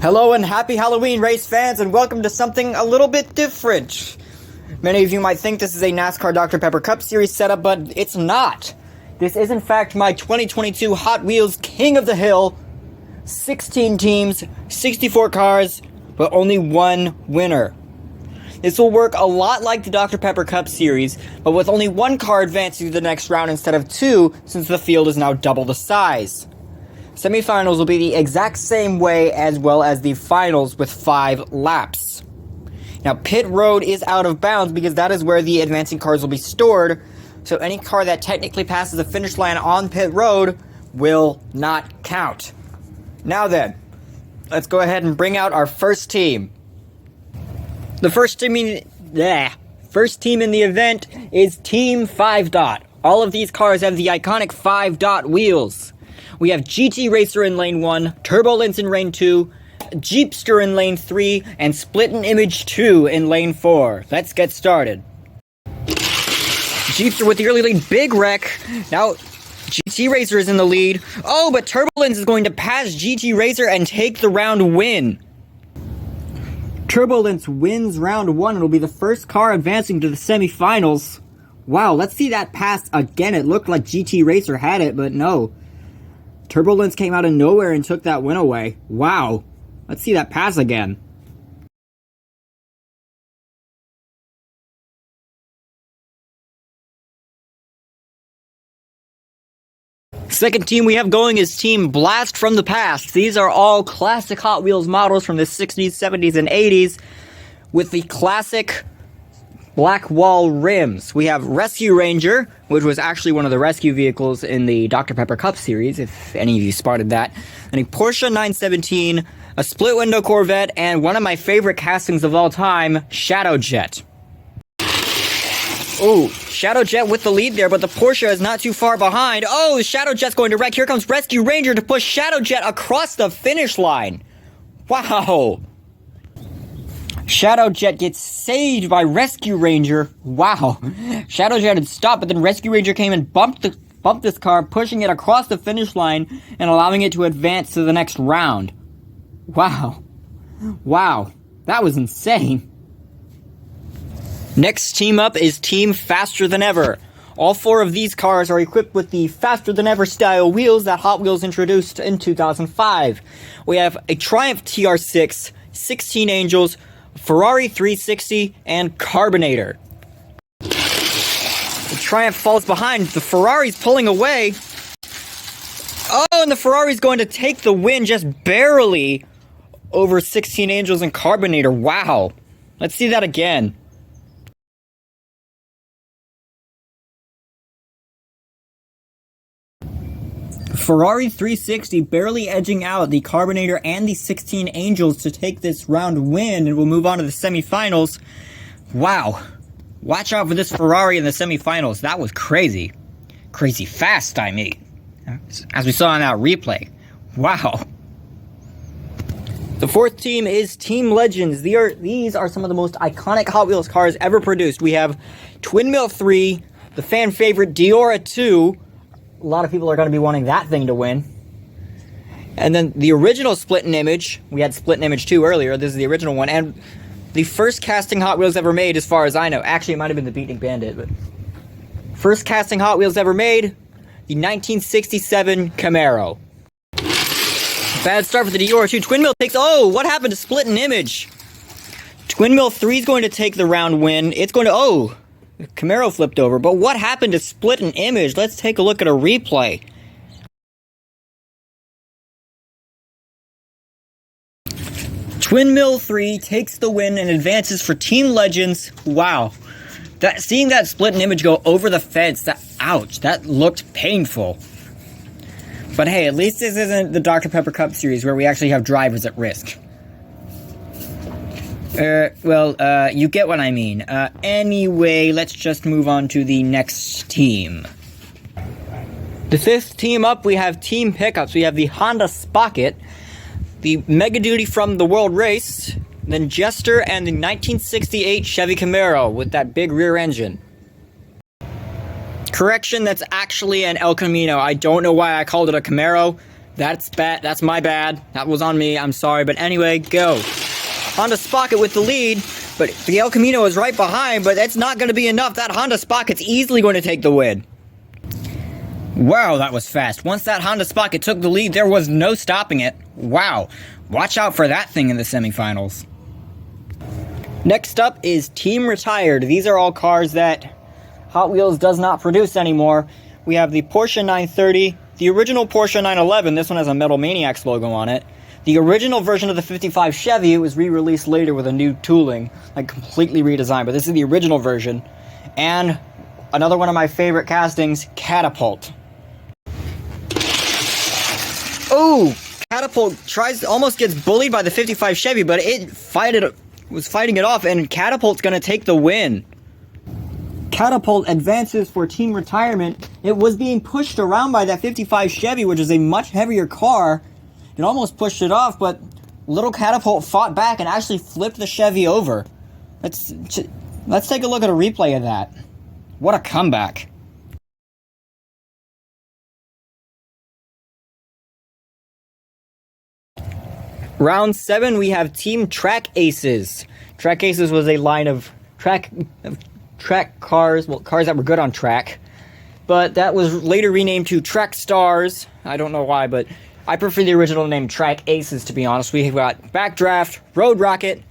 Hello and happy Halloween, race fans, and welcome to something a little bit different. Many of you might think this is a NASCAR Dr. Pepper Cup Series setup, but it's not. This is in fact my 2022 Hot Wheels King of the Hill. 16 teams, 64 cars, but only one winner. This will work a lot like the Dr. Pepper Cup Series, but with only one car advancing to the next round instead of two, since the field is now double the size. Semifinals will be the exact same way as well as the finals with 5 laps. Now, pit road is out of bounds because that is where the advancing cars will be stored, so any car that technically passes the finish line on pit road will not count. Now then, let's go ahead and bring out our first team. The first team in the event is Team 5 Dot. All of these cars have the iconic 5 Dot wheels. We have GT Racer in lane 1, Turbulence in lane 2, Jeepster in lane 3, and Split'n Image 2 in lane 4. Let's get started. Jeepster with the early lead, big wreck. Now, GT Racer is in the lead. Oh, but Turbulence is going to pass GT Racer and take the round win. Turbulence wins round 1 and will be the first car advancing to the semifinals. Wow, let's see that pass again. It looked like GT Racer had it, but no. Turbulence came out of nowhere and took that win away. Wow. Let's see that pass again. Second team we have going is Team Blast from the Past. These are all classic Hot Wheels models from the 60s, 70s, and 80s with the classic black wall rims. We have Rescue Ranger, which was actually one of the rescue vehicles in the Dr. Pepper Cup Series, if any of you spotted that. And a Porsche 917, a split window Corvette, and one of my favorite castings of all time, Shadow Jet. Oh, Shadow Jet with the lead there, but the Porsche is not too far behind. Oh, Shadow Jet's going to wreck. Here comes Rescue Ranger to push Shadow Jet across the finish line. Wow. Shadow Jet gets saved by Rescue Ranger. Wow. Shadow Jet had stopped, but then Rescue Ranger came and bumped this car, pushing it across the finish line and allowing it to advance to the next round. Wow. Wow. That was insane. Next team up is Team Faster Than Ever. All 4 of these cars are equipped with the Faster Than Ever style wheels that Hot Wheels introduced in 2005. We have a Triumph TR6, 16 Angels, Ferrari 360, and Carbinator. The Triumph falls behind. The Ferrari's pulling away. Oh, and the Ferrari's going to take the win just barely over 16 Angels and Carbinator. Wow. Let's see that again. Ferrari 360 barely edging out the Carbinator and the 16 Angels to take this round win, and we'll move on to the semifinals. Wow. Watch out for this Ferrari in the semifinals. That was crazy. Crazy fast, I mean. As we saw in that replay. Wow. The fourth team is Team Legends. These are some of the most iconic Hot Wheels cars ever produced. We have Twin Mill 3, the fan favorite Diora 2. A lot of people are going to be wanting that thing to win. And then the original Split'n Image. We had Split'n Image 2 earlier. This is the original one. And the first casting Hot Wheels ever made, as far as I know. Actually, it might have been the Beatnik Bandit, but first casting Hot Wheels ever made, the 1967 Camaro. Bad start for the Diora 2. Twin Mill takes... Oh, what happened to Split'n Image? Twin Mill 3 is going to take the round win. It's going to... Oh, Camaro flipped over. But what happened to Split'n Image? Let's take a look at a replay. Twin Mill 3 takes the win and advances for Team Legends. Wow. Seeing that Split'n Image go over the fence, ouch, that looked painful. But hey, at least this isn't the Dr. Pepper Cup Series where we actually have drivers at risk. You get what I mean. Anyway, let's just move on to the next team. The fifth team up, we have Team Pickups. We have the Honda Spocket, the Mega Duty from the World Race, then Jester, and the 1968 Chevy Camaro with that big rear engine. Correction, that's actually an El Camino. I don't know why I called it a Camaro. That's bad. That's my bad. That was on me. I'm sorry. But anyway, go. Honda Spocket with the lead, but the El Camino is right behind, but that's not going to be enough. That Honda Spocket's easily going to take the win. Wow, that was fast. Once that Honda Spocket took the lead, there was no stopping it. Wow. Watch out for that thing in the semifinals. Next up is Team Retired. These are all cars that Hot Wheels does not produce anymore. We have the Porsche 930, the original Porsche 911. This one has a Metal Maniacs logo on it. The original version of the 55 Chevy, it was re-released later with a new tooling, like completely redesigned, but this is the original version. And another one of my favorite castings, Catapult. Oh, Catapult almost gets bullied by the 55 Chevy, but it was fighting it off, and Catapult's gonna take the win. Catapult advances for Team Retirement. It was being pushed around by that 55 Chevy, which is a much heavier car. It almost pushed it off, but little Catapult fought back and actually flipped the Chevy over. Let's take a look at a replay of that. What a comeback. Round 7, we have Team Track Aces. Track Aces was a line of track cars, well, cars that were good on track. But that was later renamed to Track Stars. I don't know why, but I prefer the original name Track Aces, to be honest. We've got Backdraft, Road Rocket,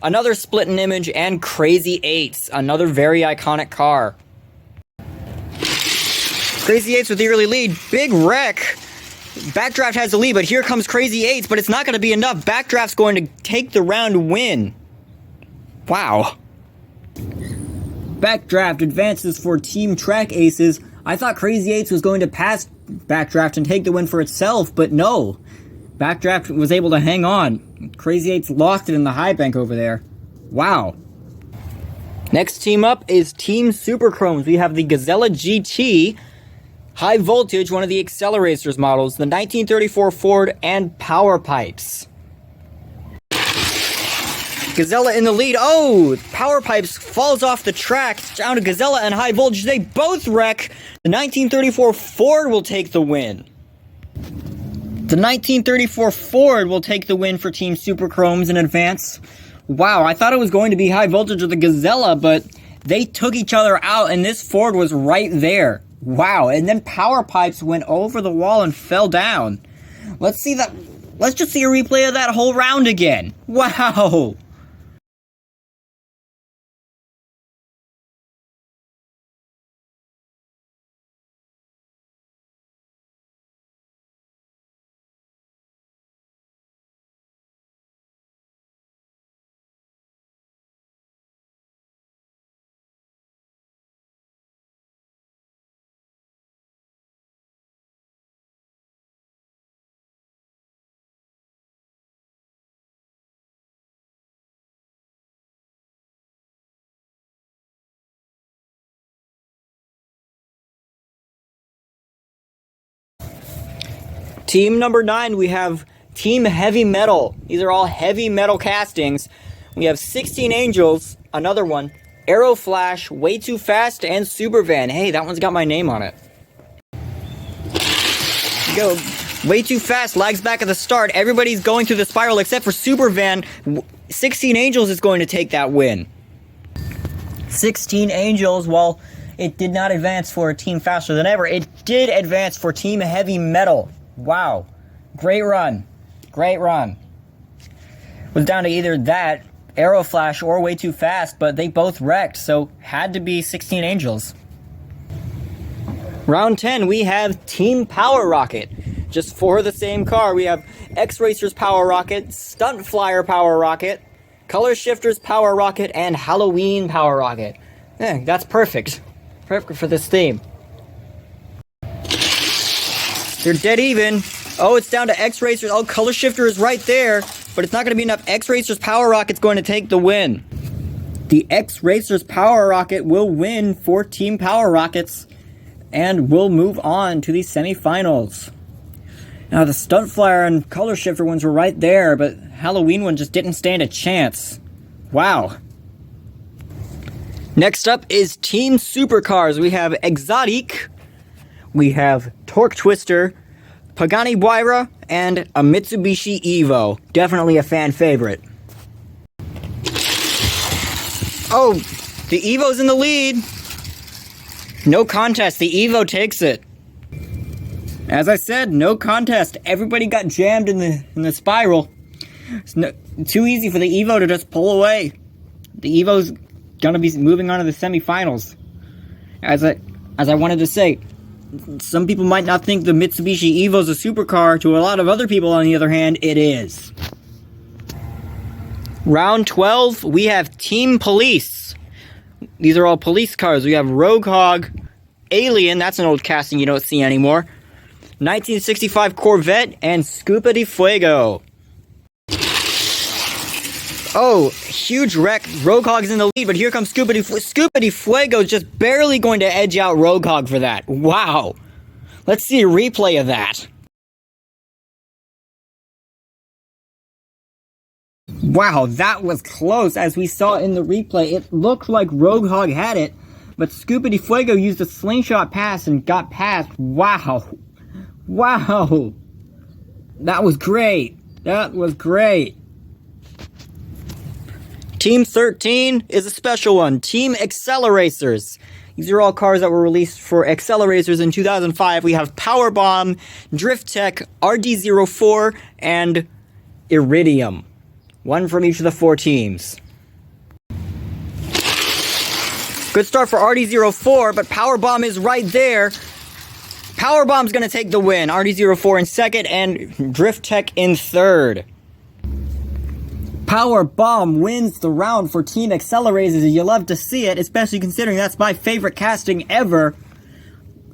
another Split and Image, and Crazy 8s, another very iconic car. Crazy 8s with the early lead. Big wreck. Backdraft has the lead, but here comes Crazy 8s, but it's not going to be enough. Backdraft's going to take the round win. Wow. Backdraft advances for Team Track Aces. I thought Crazy 8s was going to pass Backdraft and take the win for itself, but no. Backdraft was able to hang on. Crazy 8s lost it in the high bank over there. Wow. Next team up is Team Super Chromes. We have the Gazella GT, High Voltage, one of the Acceleracers models, the 1934 Ford, and Power Pipes. Gazella in the lead. Oh, Power Pipes falls off the track down to Gazella and High Voltage. They both wreck. The 1934 Ford will take the win. The 1934 Ford will take the win for Team Super Chromes in advance. Wow, I thought it was going to be High Voltage or the Gazella, but they took each other out, and this Ford was right there. Wow, and then Power Pipes went over the wall and fell down. Let's just see a replay of that whole round again. Wow. Team number 9, we have Team Heavy Metal. These are all heavy metal castings. We have 16 Angels, another one, Aero Flash, Way Too Fast, and Supervan. Hey, that one's got my name on it. Go. Way Too Fast lags back at the start. Everybody's going through the spiral except for Supervan. 16 Angels is going to take that win. 16 Angels, well, it did not advance for Team Faster Than Ever. It did advance for Team Heavy Metal. Wow. Great run. Great run. It was down to either that, Aero Flash, or Way Too Fast, but they both wrecked, so had to be 16 Angels. Round 10, we have Team Power Rocket. Just for the same car, we have X-Racers Power Rocket, Stunt Flyer Power Rocket, Color Shifters Power Rocket, and Halloween Power Rocket. That's perfect. Perfect for this theme. They're dead even. Oh, it's down to X-Racers. Oh, Color Shifter is right there, but it's not going to be enough. X-Racers Power Rocket's going to take the win. The X-Racers Power Rocket will win for Team Power Rockets and will move on to the semifinals. Now, the Stunt Flyer and Color Shifter ones were right there, but Halloween one just didn't stand a chance. Wow. Next up is Team Supercars. We have Exotic, we have Torque Twister, Pagani Huayra, and a Mitsubishi Evo. Definitely a fan favorite. Oh, the Evo's in the lead. No contest, the Evo takes it. As I said, no contest. Everybody got jammed in the spiral. It's too easy for the Evo to just pull away. The Evo's gonna be moving on to the semifinals. As I wanted to say, some people might not think the Mitsubishi Evo's a supercar. To a lot of other people, on the other hand, it is. Round 12, we have Team Police. These are all police cars. We have Rogue Hog, Alien, that's an old casting you don't see anymore, 1965 Corvette, and Scupa de Fuego. Oh, huge wreck. Rogue Hog's in the lead, but here comes Scupa de Fuego, just barely going to edge out Rogue Hog for that. Wow. Let's see a replay of that. Wow, that was close. As we saw in the replay, it looked like Rogue Hog had it, but Scupa de Fuego used a slingshot pass and got past. Wow. Wow. That was great. That was great. Team 13 is a special one. Team Acceleracers. These are all cars that were released for Acceleracers in 2005. We have Powerbomb, Drift Tech, RD04, and Iridium. One from each of the 4 teams. Good start for RD04, but Powerbomb is right there. Powerbomb's going to take the win. RD04 in second and Drift Tech in third. Powerbomb wins the round for Team Acceleracers. You love to see it, especially considering that's my favorite casting ever.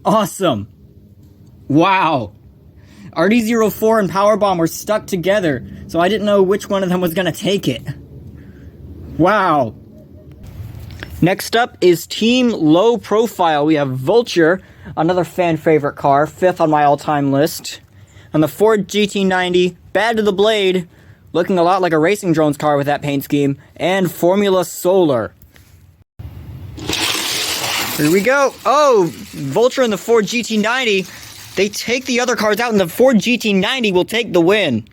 Awesome. Wow. RD04 and Powerbomb were stuck together, so I didn't know which one of them was going to take it. Wow. Next up is Team Low Profile. We have Vulture, another fan favorite car, 5th on my all-time list. And the Ford GT90, Bad to the Blade, looking a lot like a Racing Drones car with that paint scheme, and Formula Solar. Here we go. Oh, Vulture and the Ford GT90, they take the other cars out, and the Ford GT90 will take the win.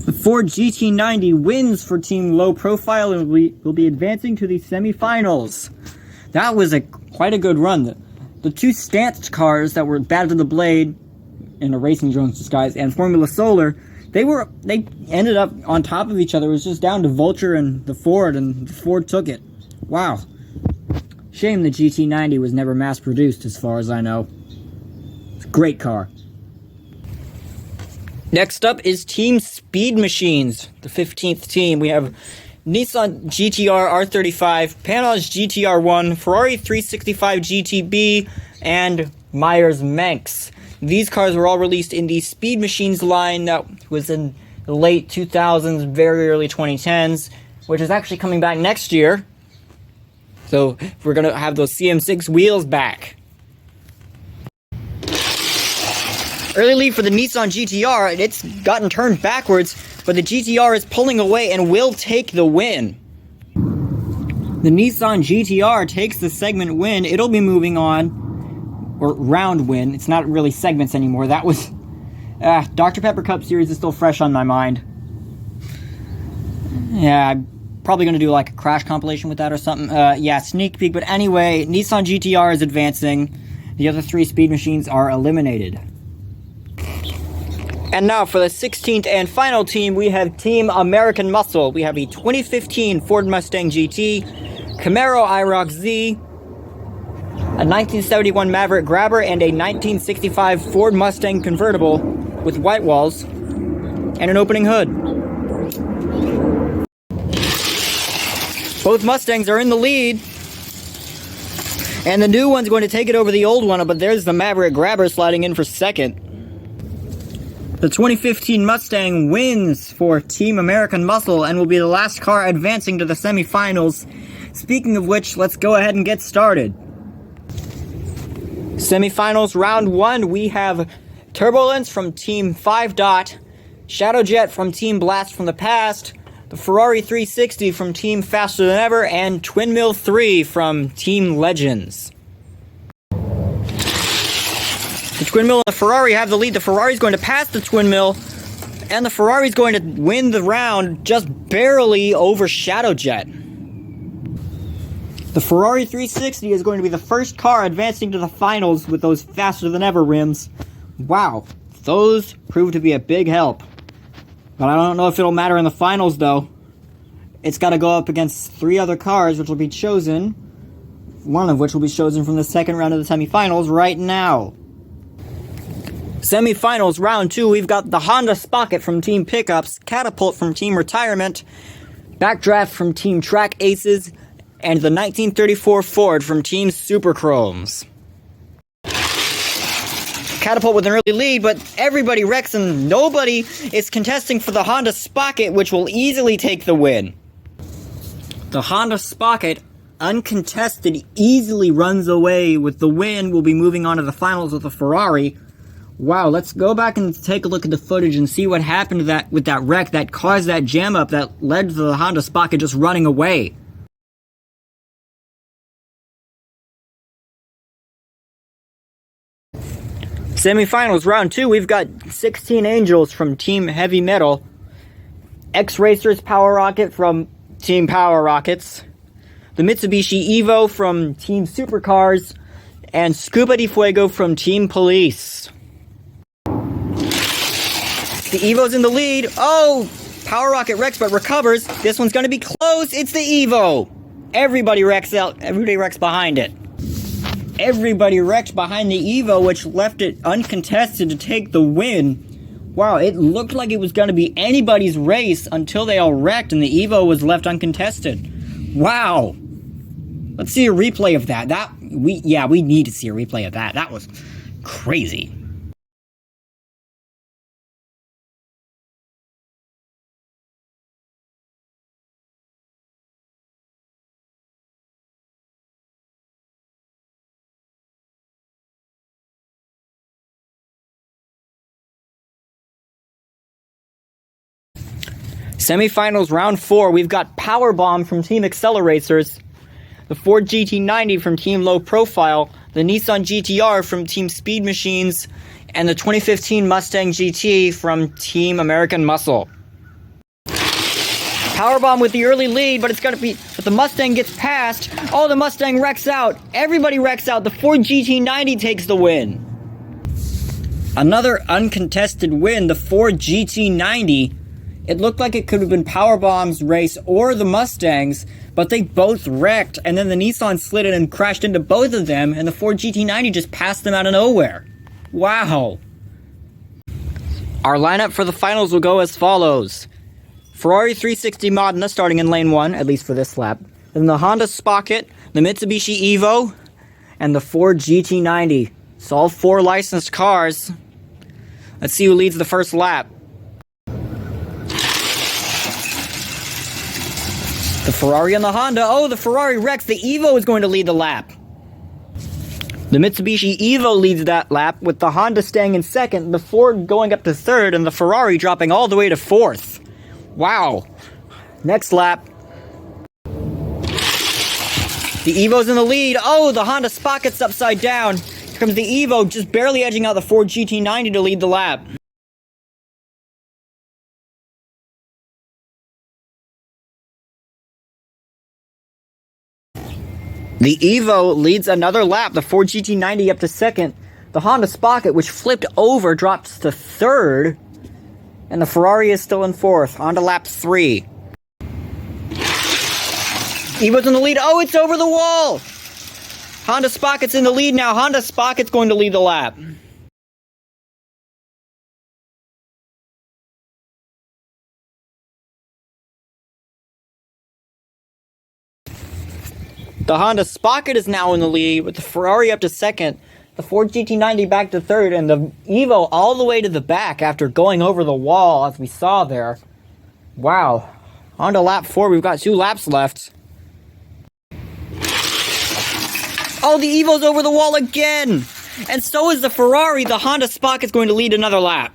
The Ford GT90 wins for Team Low Profile and will be advancing to the semifinals. That was quite a good run. The 2 stanced cars that were Bad to the Blade in a Racing Drones disguise and Formula Solar, they ended up on top of each other. It was just down to Vulture and the Ford took it. Wow. Shame the GT90 was never mass produced as far as I know. It's a great car. Next up is Team Speed Machines, the 15th team. We have Nissan GTR R35, Panoz GTR1, Ferrari 365 GTB, and Myers Manx. These cars were all released in the Speed Machines line that was in the late 2000s, very early 2010s, which is actually coming back next year. So we're going to have those CM6 wheels back. Early lead for the Nissan GTR. It's gotten turned backwards, but the GTR is pulling away and will take the win. The Nissan GTR takes the segment win. It'll be moving on. Or round win. It's not really segments anymore. That was... Dr. Pepper Cup Series is still fresh on my mind. Yeah, I'm probably going to do like a crash compilation with that or something. Yeah, sneak peek. But anyway, Nissan GTR is advancing. The other 3 Speed Machines are eliminated. And now for the 16th and final team, we have Team American Muscle. We have a 2015 Ford Mustang GT, Camaro IROC Z, a 1971 Maverick Grabber, and a 1965 Ford Mustang convertible with white walls and an opening hood. Both Mustangs are in the lead, and the new one's going to take it over the old one, but there's the Maverick Grabber sliding in for second. The 2015 Mustang wins for Team American Muscle and will be the last car advancing to the semifinals. Speaking of which, let's go ahead and get started. Semifinals round 1, we have Turbulence from Team 5 Dot, Shadowjet from Team Blast from the Past, the Ferrari 360 from Team Faster Than Ever, and Twin Mill 3 from Team Legends. The Twin Mill and the Ferrari have the lead. The Ferrari's going to pass the Twin Mill, and the Ferrari's going to win the round just barely over Shadowjet. The Ferrari 360 is going to be the first car advancing to the finals with those faster-than-ever rims. Wow, those prove to be a big help. But I don't know if it'll matter in the finals, though. It's got to go up against 3 other cars, which will be chosen. One of which will be chosen from the second round of the semifinals right now. Semifinals, round 2, we've got the Honda Spocket from Team Pickups, Catapult from Team Retirement, Backdraft from Team Track Aces, and the 1934 Ford from Team Superchromes. Catapult with an early lead, but everybody wrecks and nobody is contesting for the Honda Spocket, which will easily take the win. The Honda Spocket, uncontested, easily runs away with the win. We'll be moving on to the finals with the Ferrari. Wow, let's go back and take a look at the footage and see what happened to that with that wreck that caused that jam up that led to the Honda Spocket just running away. Semifinals, round 2, we've got 16 Angels from Team Heavy Metal, X-Racers Power Rocket from Team Power Rockets, the Mitsubishi Evo from Team Supercars, and Scuba de Fuego from Team Police. The Evo's in the lead. Oh! Power Rocket wrecks but recovers. This one's gonna be close. It's the Evo! Everybody wrecks out. Everybody wrecks behind it. Everybody wrecked behind the Evo, which left it uncontested to take the win. Wow, it looked like it was going to be anybody's race until they all wrecked and the Evo was left uncontested. Wow. Let's see a replay of that. We need to see a replay of that. That was crazy. Semifinals, round 4, we've got Powerbomb from Team Acceleracers, the Ford GT90 from Team Low Profile, the Nissan GTR from Team Speed Machines, and the 2015 Mustang GT from Team American Muscle. Powerbomb with the early lead, but the Mustang gets past. Oh, the Mustang wrecks out. Everybody wrecks out. The Ford GT90 takes the win. Another uncontested win, the Ford GT90. It looked like it could have been Powerbomb's race or the Mustang's, but they both wrecked, and then the Nissan slid in and crashed into both of them, and the Ford GT90 just passed them out of nowhere. Wow. Our lineup for the finals will go as follows. Ferrari 360 Modena starting in lane 1, at least for this lap. Then the Honda Spocket, the Mitsubishi Evo, and the Ford GT90. It's all 4 licensed cars. Let's see who leads the first lap. The Ferrari and the Honda. Oh, the Ferrari wrecks. The Evo is going to lead the lap. The Mitsubishi Evo leads that lap, with the Honda staying in second, the Ford going up to third, and the Ferrari dropping all the way to fourth. Wow. Next lap. The Evo's in the lead. Oh, the Honda Spocket's upside down. Here comes the Evo, just barely edging out the Ford GT90 to lead the lap. The Evo leads another lap, the Ford GT90 up to second. The Honda Spocket, which flipped over, drops to third. And the Ferrari is still in fourth, on to lap 3. Evo's in the lead. Oh, it's over the wall! Honda Spocket's in the lead now. Honda Spocket's going to lead the lap. The Honda Spocket is now in the lead, with the Ferrari up to second, the Ford GT90 back to third, and the Evo all the way to the back after going over the wall, as we saw there. Wow. On to lap 4, we've got 2 laps left. Oh, the Evo's over the wall again! And so is the Ferrari. The Honda Spocket's going to lead another lap.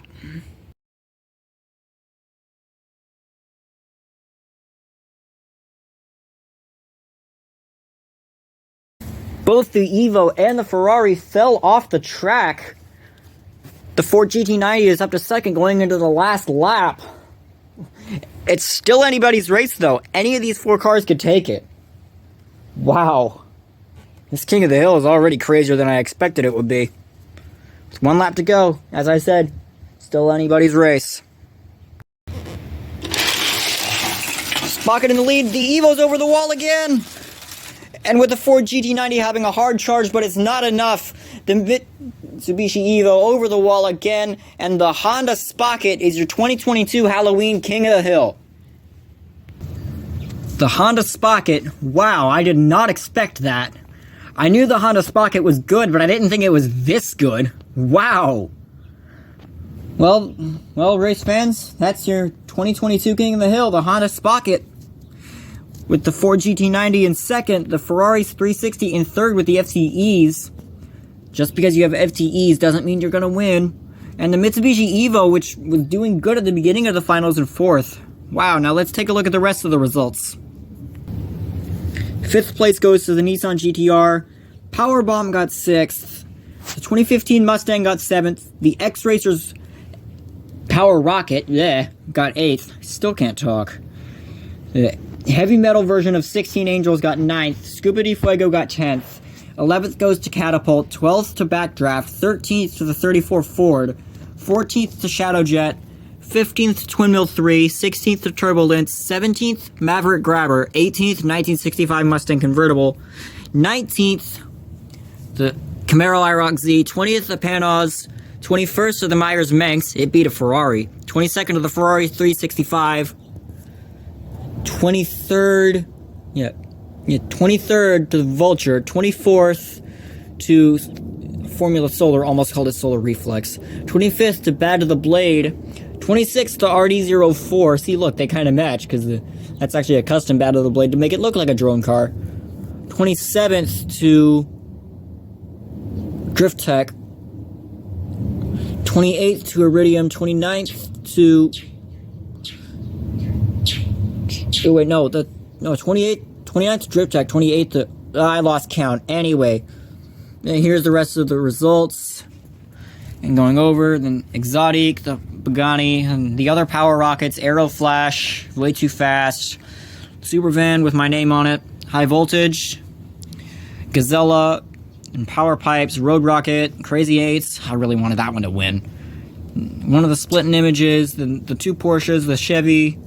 Both the Evo and the Ferrari fell off the track. The Ford GT90 is up to second going into the last lap. It's still anybody's race, though. Any of these 4 cars could take it. Wow. This King of the Hill is already crazier than I expected it would be. With 1 lap to go. As I said, still anybody's race. Spocket in the lead. The Evo's over the wall again. And with the Ford GT90 having a hard charge, but it's not enough. The Mitsubishi Evo over the wall again. And the Honda Spocket is your 2022 Halloween King of the Hill. The Honda Spocket. Wow, I did not expect that. I knew the Honda Spocket was good, but I didn't think it was this good. Wow. Well, race fans, that's your 2022 King of the Hill, the Honda Spocket. With the Ford GT90 in second, the Ferrari 360 in third with the FTEs. Just because you have FTEs doesn't mean you're going to win. And the Mitsubishi Evo, which was doing good at the beginning of the finals, in fourth. Wow, now let's take a look at the rest of the results. Fifth place goes to the Nissan GTR. Powerbomb got 6th. The 2015 Mustang got 7th. The X-Racers Power Rocket, got 8th. Still can't talk. The heavy metal version of 16 Angels got 9th. Scuba de Fuego got 10th. 11th goes to Catapult. 12th to Backdraft. 13th to the 34 Ford. 14th to Shadowjet. 15th to Twin Mill 3. 16th to Turbulence. 17th Maverick Grabber. 18th 1965 Mustang Convertible. 19th the Camaro IROC Z. 20th the Panoz. 21st to the Myers Manx. It beat a Ferrari. 22nd to the Ferrari 365. 23rd, 23rd to the Vulture. 24th to Formula Solar, almost called it Solar Reflex. 25th to Bad to the Blade. 26th to RD04. See, look, they kind of match, because that's actually a custom Bad to the Blade to make it look like a drone car. 27th to Drift Tech. 28th to Iridium. 29th to... Oh, wait, no, 29th to Drift Tech, 28th to... I lost count. Anyway, and here's the rest of the results. And going over, then Exotic, the Pagani, and the other Power Rockets, Aero Flash, Way Too Fast, Super Van with my name on it, High Voltage, Gazella, and Power Pipes, Road Rocket, Crazy Eights. I really wanted that one to win. One of the Splitting Images, the 2 Porsches, the Chevy,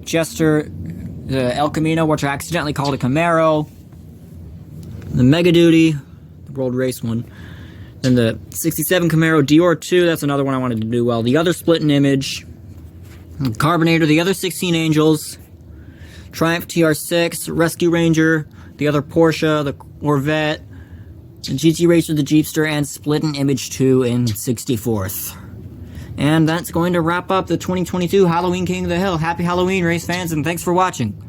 Jester, the El Camino, which I accidentally called a Camaro, the Mega Duty, the World Race one, then the 67 Camaro Dior 2, that's another one I wanted to do well, the other Splitting Image, the Carbonator, the other 16 Angels, Triumph TR6, Rescue Ranger, the other Porsche, the Corvette, the GT Racer, the Jeepster, and Splitting Image 2 in 64th. And that's going to wrap up the 2022 Halloween King of the Hill. Happy Halloween, race fans, and thanks for watching.